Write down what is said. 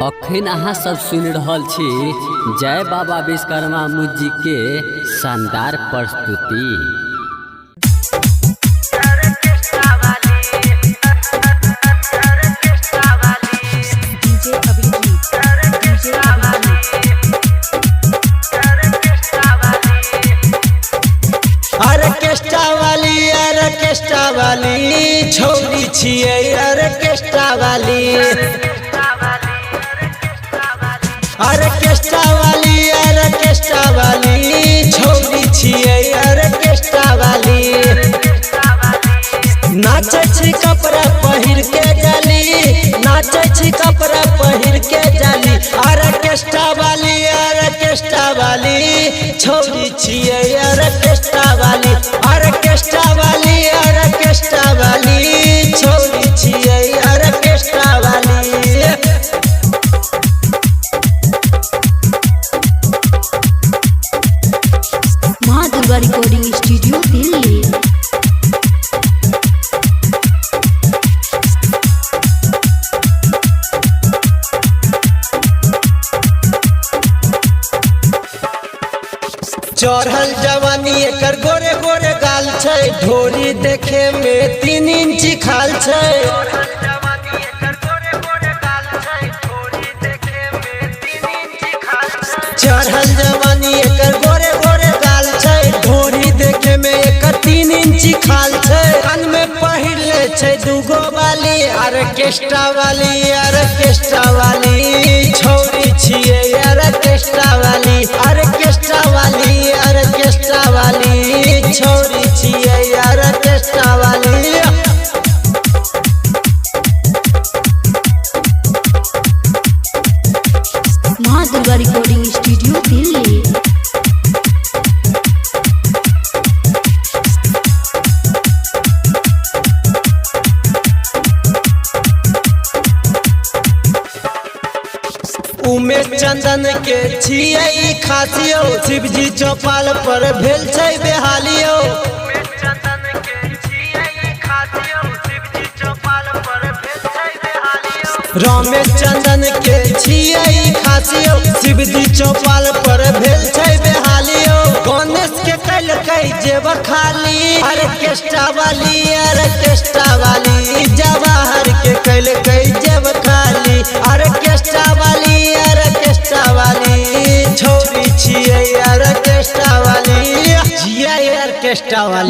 अखन अहाँ सब सुन रहल छी जय बाबा विश्वकर्मा मुजी के शानदार प्रस्तुति। ऑर्केस्ट्रा वाली छोरी छिए ऑर्केस्ट्रा वाली छोरी छिए ऑर्केस्ट्रा वाली नाचे छी कपड़ा पहिर के जाली नाचे छी कपड़ा पहिर के जाली ऑर्केस्ट्रा वाली छोरी छिए ऑर्केस्ट्रा वाली छोरी छिए ऑर्केस्ट्रा वाली। माँ दुर्गा रिकॉर्डिंग स्टूडियो दिल्ली। चढ़ल जवानी एकर गोरे गोरे गाल छै ढोरी देखे में 3 इंच खाल छै चढ़ल जवानी एकर गोरे गोरे गाल छै ढोरी देखे में एकर 3 इंच खाल छै कान में पहिरले छै दूगो बाली ऑर्केस्ट्रा वाली छोरी छिए ऑर्केस्ट्रा वाली छोरी छिए ऑर्केस्ट्रा वाली। माँ दुर्गा रिकॉर्डिंग स्टूडियो दिल्ली। उमेश चंदन के छिए खासियो शिवजी चौपाल पर भेल छै बेहालियो रमेश चंदन के छिए खासियो शिवजी चौपाल पर भेल छै बेहालियो गणेश के कल कई जेब खाली ऑर्केस्ट्रा वाली जवाहर के कल कई जेब खाली ऑर्केस्ट्रा वाली छोरी छिए ऑर्केस्ट्रा वाली जिया ऑर्केस्ट्रा वाली।